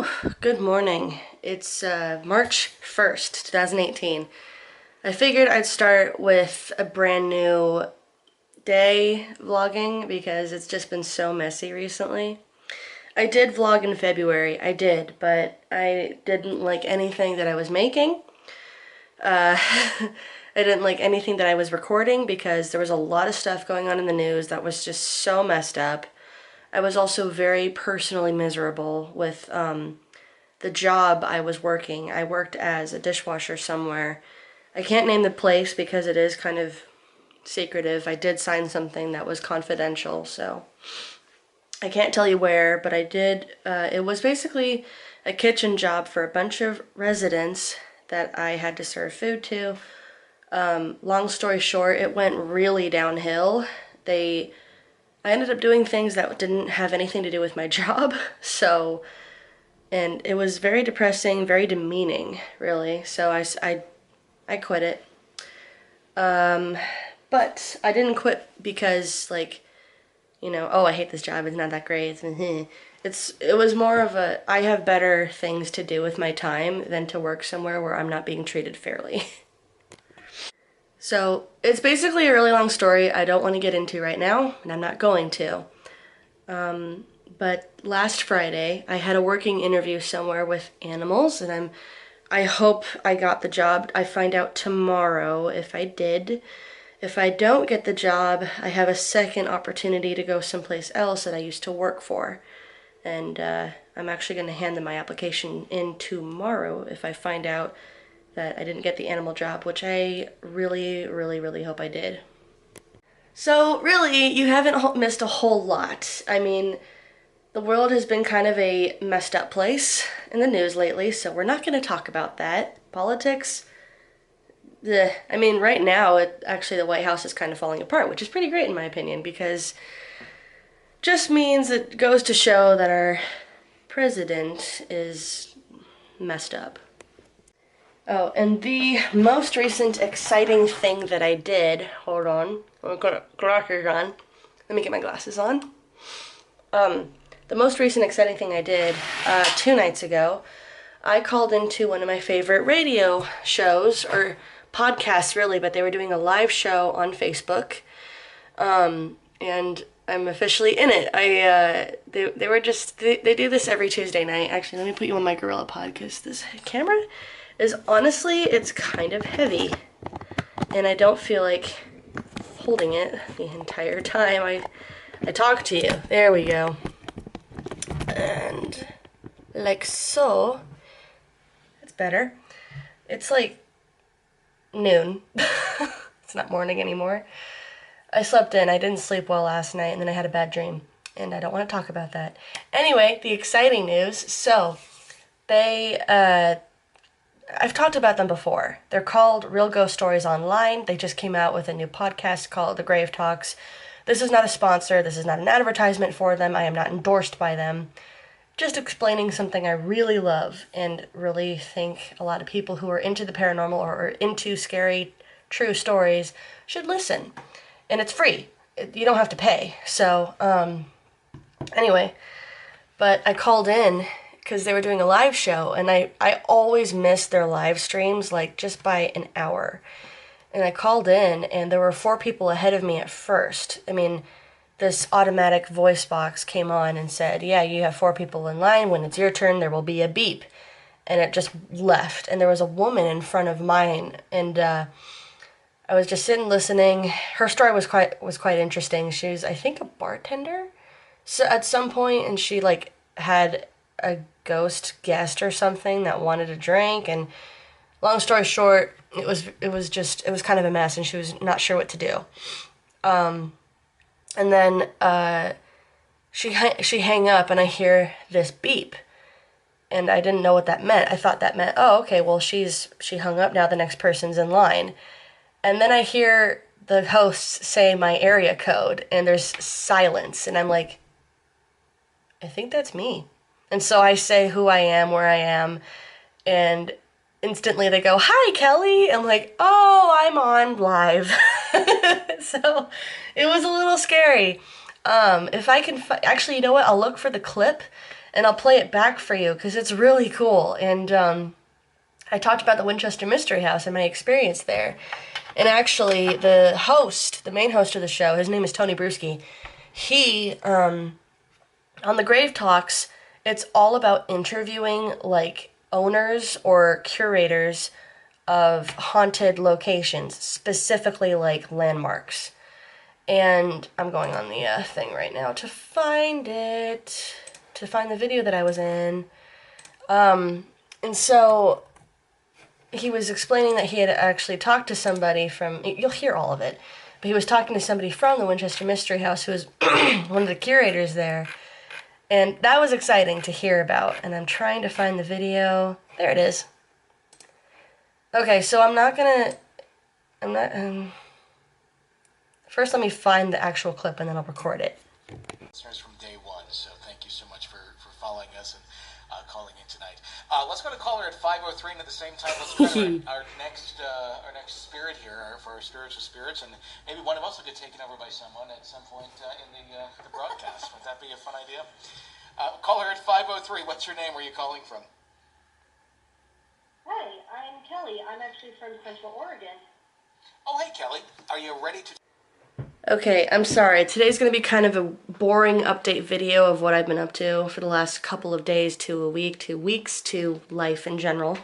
Whew, good morning. It's March 1st, 2018. I figured I'd start with a brand new day vlogging because it's just been so messy recently. I did vlog in February, I did, but I didn't like anything that I was making. I didn't like anything that I was recording because there was a lot of stuff going on in the news that was just so messed up. I was also very personally miserable with the job I was working. I worked as a dishwasher somewhere. I can't name the place because it is kind of secretive. I did sign something that was confidential, so I can't tell you where, but I did. It was basically a kitchen job for a bunch of residents that I had to serve food to. Long story short, it went really downhill. I ended up doing things that didn't have anything to do with my job, and it was very depressing, very demeaning, really. So I quit it. But I didn't quit because, like, oh, I hate this job, it's not that great. It was more of I have better things to do with my time than to work somewhere where I'm not being treated fairly. So it's basically a really long story I don't want to get into right now, and I'm not going to. But last Friday, I had a working interview somewhere with animals, and I hope I got the job. I find out tomorrow if I did. If I don't get the job, I have a second opportunity to go someplace else that I used to work for. And I'm actually going to hand them my application in tomorrow if I find out that I didn't get the animal job, which I really, really, really hope I did. So really, you haven't missed a whole lot. I mean, the world has been kind of a messed up place in the news lately, so we're not going to talk about that. Politics, I mean, right now, actually the White House is kind of falling apart, which is pretty great in my opinion, because just means it goes to show that our president is messed up. Oh, and the most recent exciting thing that I did, hold on, I've got glasses on. Let me get my glasses on. The most recent exciting thing I did 2 nights ago, I called into one of my favorite radio shows, or podcasts really, but they were doing a live show on Facebook, and I'm officially in it. They do this every Tuesday night. Actually, let me put you on my Gorilla Pod, because this camera is honestly, it's kind of heavy, and I don't feel like holding it the entire time I talk to you. There we go. And like so, it's better. It's like noon. It's not morning anymore. I slept in. I didn't sleep well last night, and then I had a bad dream, and I don't want to talk about that. Anyway, the exciting news. So, I've talked about them before. They're called Real Ghost Stories Online. They just came out with a new podcast called The Grave Talks. This is not a sponsor. This is not an advertisement for them. I am not endorsed by them. Just explaining something I really love and really think a lot of people who are into the paranormal or are into scary, true stories should listen. And it's free. You don't have to pay. So, anyway, but I called in because they were doing a live show, and I always miss their live streams, like, just by an hour. And I called in, and there were 4 people ahead of me at first. I mean, this automatic voice box came on and said, yeah, you have 4 people in line. When it's your turn, there will be a beep. And it just left. And there was a woman in front of mine, and I was just sitting listening. Her story was quite interesting. She was, I think, a bartender so at some point, and she, like, had a ghost guest or something that wanted a drink, and long story short, it was kind of a mess, and she was not sure what to do. And then she hang up, and I hear this beep, and I didn't know what that meant. I thought that meant, oh, okay, well, she hung up, now the next person's in line. And then I hear the host say my area code, and there's silence, and I'm like, I think that's me. And so I say who I am, where I am, and instantly they go, hi, Kelly. I'm like, oh, I'm on live. So it was a little scary. If I can, actually, you know what? I'll look for the clip and I'll play it back for you because it's really cool. And I talked about the Winchester Mystery House and my experience there. And actually, the host, the main host of the show, his name is Tony Bruschi. He, on the Grave Talks, it's all about interviewing, like, owners or curators of haunted locations, specifically, like, landmarks. And I'm going on the thing right now to find it, to find the video that I was in. And so he was explaining that he had actually talked to somebody from, you'll hear all of it, but he was talking to somebody from the Winchester Mystery House who was one of the curators there. And that was exciting to hear about. And I'm trying to find the video. There it is. Okay, so first let me find the actual clip and then I'll record it. Listeners from day one, so thank you so much for following us and calling in tonight. Let's go to caller at 503, and at the same time, let's go to our next spirit here for our spiritual spirits, and maybe one of us will get taken over by someone at some point in the broadcast. Would that be a fun idea? Caller at 503, what's your name? Where are you calling from? Hi, I'm Kelly. I'm actually from Central Oregon. Oh, hey, Kelly. Are you ready to... Okay, I'm sorry. Today's going to be kind of a boring update video of what I've been up to for the last couple of days to a week to weeks to life in general.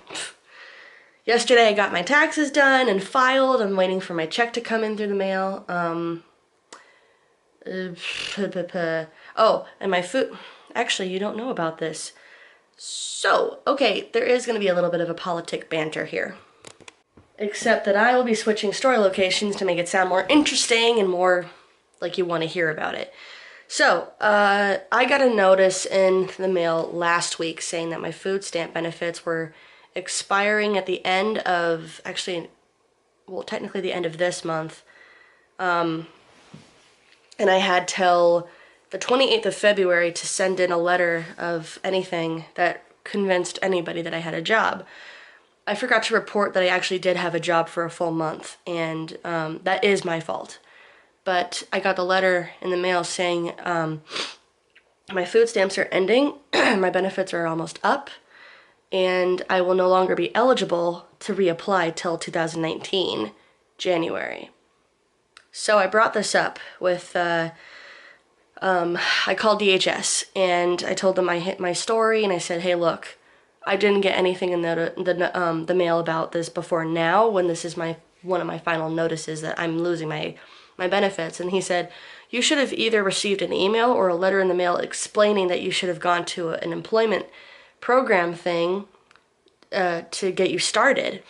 Yesterday I got my taxes done and filed. I'm waiting for my check to come in through the mail. Oh, and my food... Actually, you don't know about this. So, okay, there is going to be a little bit of a politic banter here. Except that I will be switching story locations to make it sound more interesting and more like you want to hear about it. So, I got a notice in the mail last week saying that my food stamp benefits were expiring at the end of, actually, well, technically the end of this month. And I had till the 28th of February to send in a letter of anything that convinced anybody that I had a job. I forgot to report that I actually did have a job for a full month, and that is my fault. But I got the letter in the mail saying my food stamps are ending, my benefits are almost up, and I will no longer be eligible to reapply till 2019, January. So I brought this up with, I called DHS, and I told them my story, and I said, hey, look, I didn't get anything in the mail about this before now, when this is one of my final notices that I'm losing my benefits. And he said, you should have either received an email or a letter in the mail explaining that you should have gone to an employment program thing to get you started.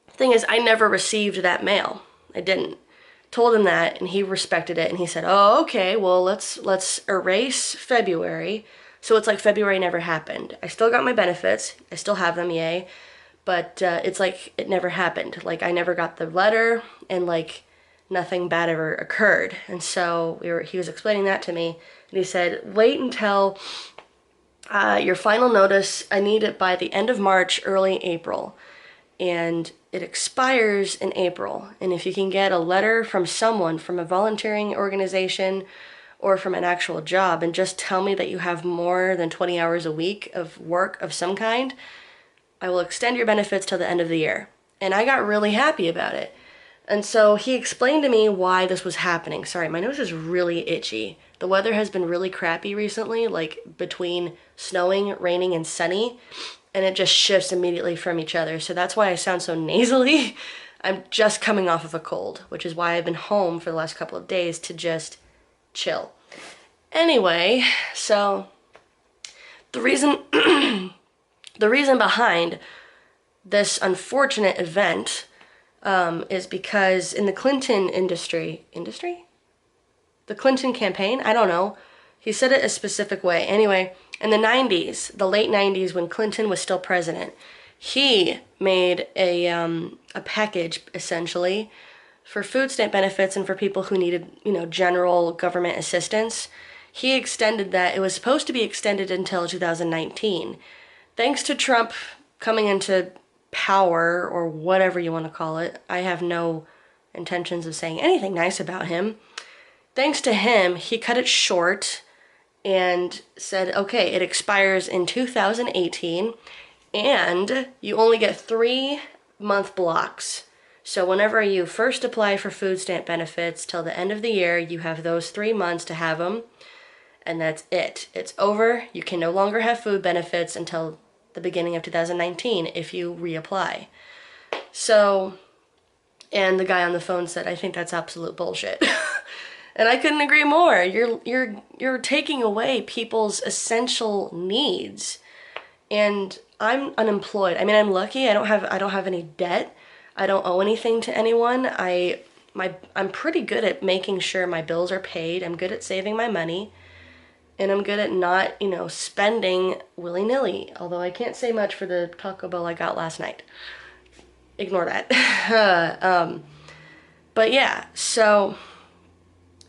Thing is, I never received that mail. I didn't. Told him that, and he respected it, and he said, oh, okay, well, let's erase February. So it's like February never happened. I still got my benefits. I still have them, yay. But it's like it never happened. Like I never got the letter, and like nothing bad ever occurred. And so he was explaining that to me, and he said, wait until your final notice. I need it by the end of March, early April. And it expires in April. And if you can get a letter from someone, from a volunteering organization, or from an actual job, and just tell me that you have more than 20 hours a week of work of some kind, I will extend your benefits till the end of the year. And I got really happy about it. And so he explained to me why this was happening. Sorry, my nose is really itchy. The weather has been really crappy recently, like between snowing, raining, and sunny, and it just shifts immediately from each other. So that's why I sound so nasally. I'm just coming off of a cold, which is why I've been home for the last couple of days to just chill. Anyway, so the reason behind this unfortunate event is because in the Clinton the Clinton campaign, I don't know, he said it a specific way. Anyway, in the 90s, the late 90s, when Clinton was still president, he made a package essentially for food stamp benefits and for people who needed, general government assistance. He extended that. It was supposed to be extended until 2019. Thanks to Trump coming into power, or whatever you want to call it, I have no intentions of saying anything nice about him. Thanks to him, he cut it short, and said, okay, it expires in 2018 and you only get 3-month blocks. So whenever you first apply for food stamp benefits till the end of the year, you have those 3 months to have them, and that's it. It's over. You can no longer have food benefits until the beginning of 2019 if you reapply. So, and the guy on the phone said, I think that's absolute bullshit. And I couldn't agree more. You're taking away people's essential needs. And I'm unemployed. I mean, I'm lucky. I don't have any debt. I don't owe anything to anyone. I'm pretty good at making sure my bills are paid. I'm good at saving my money. And I'm good at not, spending willy-nilly. Although I can't say much for the Taco Bell I got last night. Ignore that. But yeah, so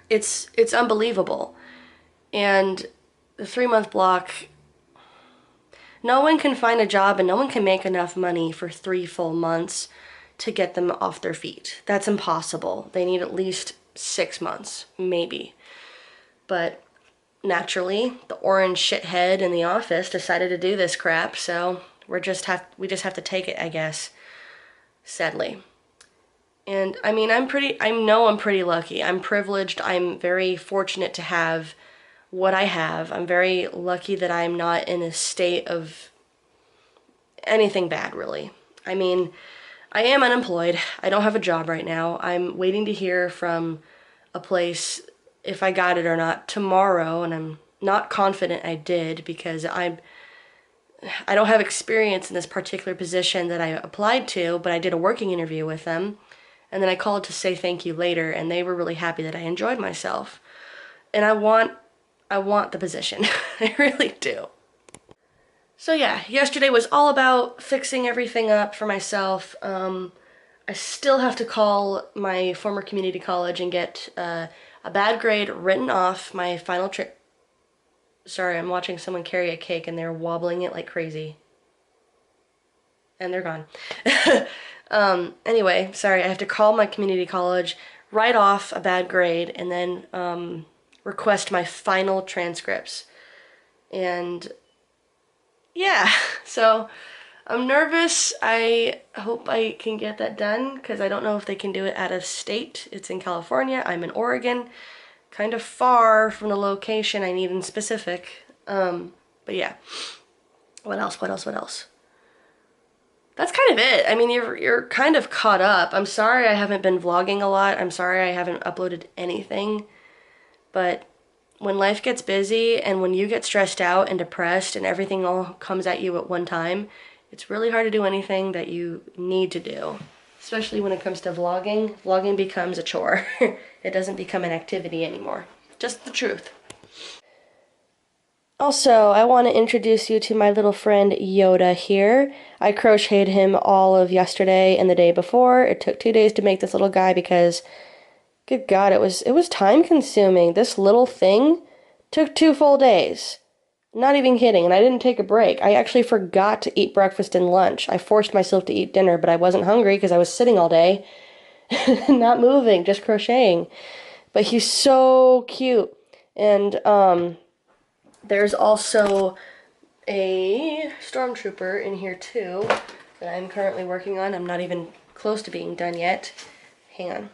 it's unbelievable. And the 3-month block, no one can find a job and no one can make enough money for 3 full months to get them off their feet. That's impossible. They need at least 6 months, maybe. But naturally, the orange shithead in the office decided to do this crap, so we just have to take it, I guess. Sadly. And I mean, I know I'm pretty lucky. I'm privileged. I'm very fortunate to have what I have. I'm very lucky that I'm not in a state of anything bad, really. I mean, I am unemployed. I don't have a job right now. I'm waiting to hear from a place if I got it or not tomorrow, and I'm not confident I did because I don't have experience in this particular position that I applied to, but I did a working interview with them, and then I called to say thank you later, and they were really happy that I enjoyed myself. And I want the position. I really do. So yeah, yesterday was all about fixing everything up for myself. I still have to call my former community college and get a bad grade written off my final trip. Sorry, I'm watching someone carry a cake and they're wobbling it like crazy. And they're gone. Anyway, sorry, I have to call my community college, write off a bad grade, and then request my final transcripts. And yeah, so I'm nervous. I hope I can get that done because I don't know if they can do it out of state. It's in California. I'm in Oregon. Kind of far from the location I need in specific. But yeah. What else? That's kind of it. I mean, you're kind of caught up. I'm sorry I haven't been vlogging a lot. I'm sorry I haven't uploaded anything. But when life gets busy and when you get stressed out and depressed and everything all comes at you at one time, it's really hard to do anything that you need to do. Especially when it comes to vlogging. Vlogging becomes a chore. It doesn't become an activity anymore. Just the truth. Also, I want to introduce you to my little friend Yoda here. I crocheted him all of yesterday and the day before. It took 2 days to make this little guy because, good God, it was time consuming. This little thing took 2 full days. Not even kidding, and I didn't take a break. I actually forgot to eat breakfast and lunch. I forced myself to eat dinner, but I wasn't hungry because I was sitting all day. Not moving, just crocheting. But he's so cute. And, there's also a stormtrooper in here too that I'm currently working on. I'm not even close to being done yet. Hang on.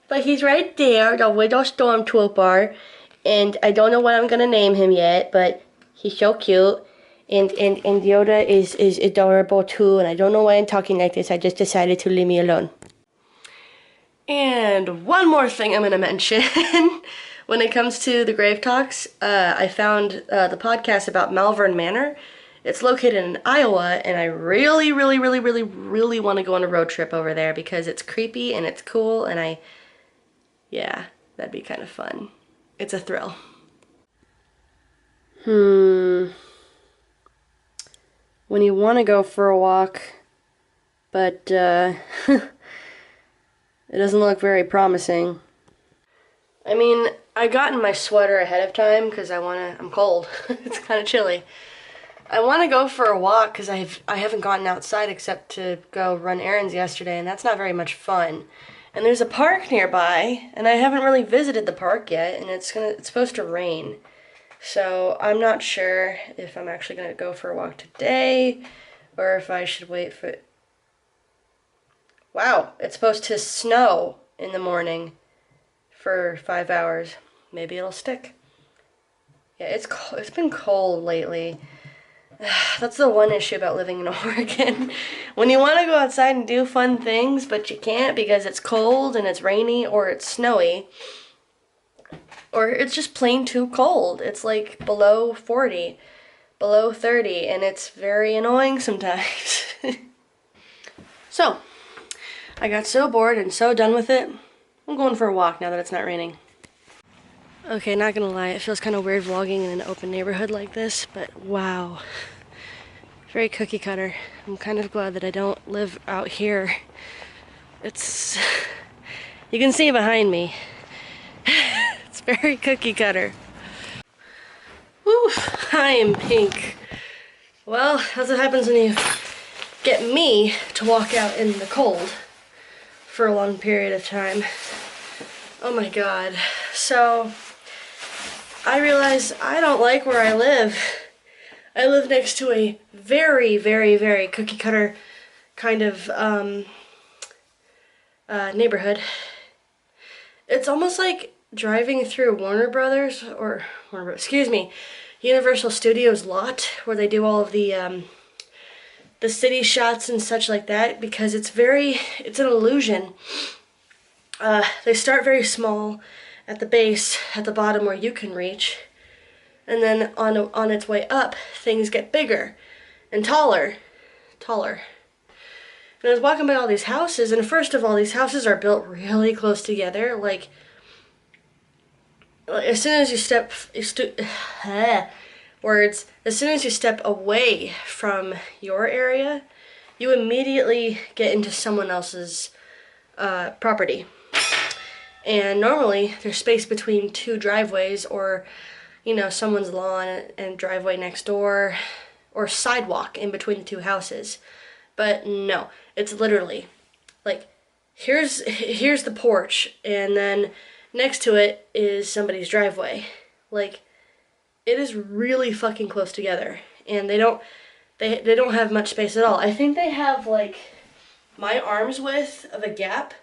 But he's right there, the little stormtrooper. And I don't know what I'm gonna name him yet, but he's so cute. And Yoda is adorable too, and I don't know why I'm talking like this. I just decided to leave me alone. And one more thing I'm gonna mention. When it comes to the Grave Talks, I found the podcast about Malvern Manor. It's located in Iowa, and I really want to go on a road trip over there because it's creepy and it's cool, and yeah, that'd be kind of fun. It's a thrill. When you want to go for a walk, but it doesn't look very promising. I mean, I got in my sweater ahead of time because I'm cold. It's kind of chilly. I want to go for a walk because I haven't gotten outside except to go run errands yesterday, and that's not very much fun. And there's a park nearby, and I haven't really visited the park yet, and it's supposed to rain. So I'm not sure if I'm actually going to go for a walk today or if I should wait for... Wow, it's supposed to snow in the morning for 5 hours. Maybe it'll stick. Yeah, it's been cold lately. That's the one issue about living in Oregon. When you want to go outside and do fun things, but you can't because it's cold and it's rainy or it's snowy, or it's just plain too cold. It's like below 40, below 30, and it's very annoying sometimes. So, I got so bored and so done with it, I'm going for a walk now that it's not raining. Okay, not gonna lie, it feels kind of weird vlogging in an open neighborhood like this, but wow. Very cookie cutter. I'm kind of glad that I don't live out here. It's... You can see behind me. It's very cookie cutter. Woo, I am pink. Well, that's what happens when you get me to walk out in the cold for a long period of time. Oh my god. So, I realized I don't like where I live. I live next to a very, very, very cookie cutter kind of neighborhood. It's almost like driving through Universal Studios lot where they do all of the city shots and such like that, because it's an illusion. They start very small at the base, at the bottom where you can reach, and then on its way up, things get bigger and taller. And I was walking by all these houses, and first of all, these houses are built really close together. Like, as soon as you step away from your area, you immediately get into someone else's property. And normally, there's space between two driveways, or, you know, someone's lawn and driveway next door, or sidewalk in between the two houses. But no, it's literally, like, here's the porch, and then next to it is somebody's driveway. Like, it is really fucking close together, and they don't have much space at all. I think they have, like, my arm's width of a gap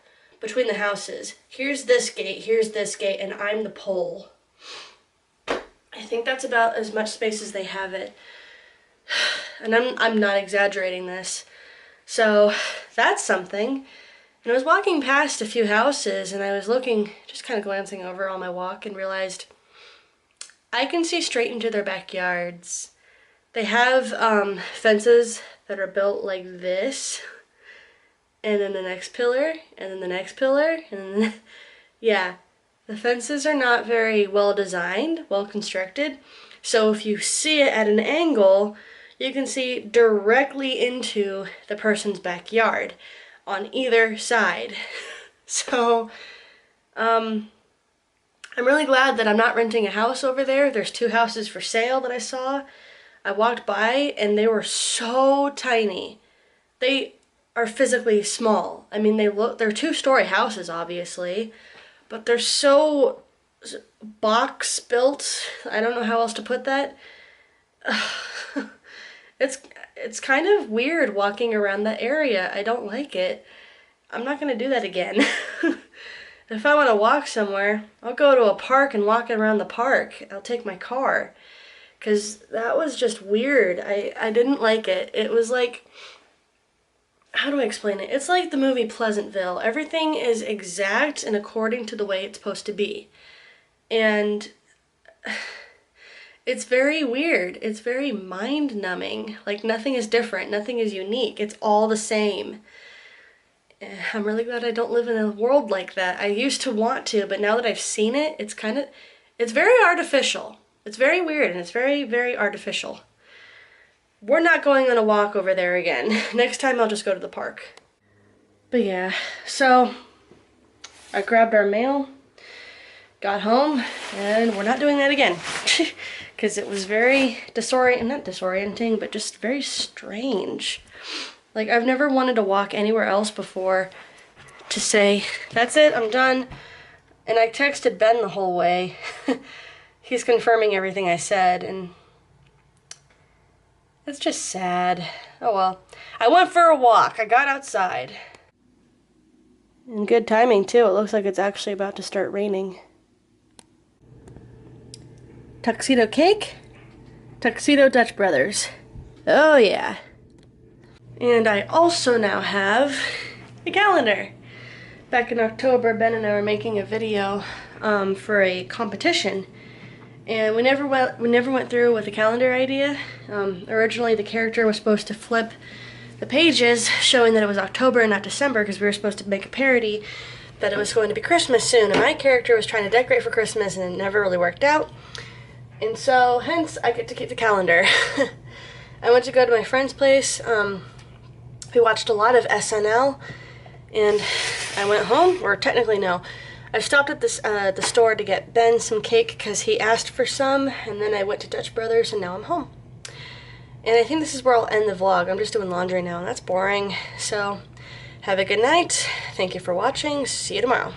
between the houses. Here's this gate, and I'm the pole. I think that's about as much space as they have it. And I'm not exaggerating this. So that's something. And I was walking past a few houses, and I was looking, just kind of glancing over on my walk, and realized I can see straight into their backyards. They have fences that are built like this, and then the next pillar, and then the next pillar, and then yeah. The fences are not very well designed, well constructed, so if you see it at an angle, you can see directly into the person's backyard on either side. So, I'm really glad that I'm not renting a house over there. There's 2 houses for sale that I saw. I walked by and they were so tiny. They are physically small. I mean, they're 2-story houses, obviously, but they're so box built. I don't know how else to put that. It's kind of weird walking around that area. I don't like it. I'm not gonna do that again. If I want to walk somewhere, I'll go to a park and walk around the park. I'll take my car. Because that was just weird. I didn't like it. It was like, how do I explain it? It's like the movie Pleasantville. Everything is exact and according to the way it's supposed to be. And it's very weird. It's very mind-numbing. Like, nothing is different. Nothing is unique. It's all the same. I'm really glad I don't live in a world like that. I used to want to, but now that I've seen it, it's very artificial. It's very weird, and it's very, very artificial. We're not going on a walk over there again. Next time I'll just go to the park. But yeah, so I grabbed our mail, got home, and we're not doing that again. Because it was very not disorienting, but just very strange. Like, I've never wanted to walk anywhere else before to say, that's it, I'm done. And I texted Ben the whole way. he's confirming everything I said, and it's just sad. Oh well. I went for a walk. I got outside. And good timing, too. It looks like it's actually about to start raining. Tuxedo cake? Tuxedo Dutch Brothers. Oh yeah. And I also now have a calendar. Back in October, Ben and I were making a video for a competition, and we never went through with the calendar idea. Originally, the character was supposed to flip the pages, showing that it was October and not December, because we were supposed to make a parody that it was going to be Christmas soon, and my character was trying to decorate for Christmas, and it never really worked out. And so, hence, I get to keep the calendar. I went to go to my friend's place. We watched a lot of SNL, and I went home, or technically no. I stopped at the store to get Ben some cake because he asked for some, and then I went to Dutch Brothers, and now I'm home. And I think this is where I'll end the vlog. I'm just doing laundry now, and that's boring. So, have a good night. Thank you for watching. See you tomorrow.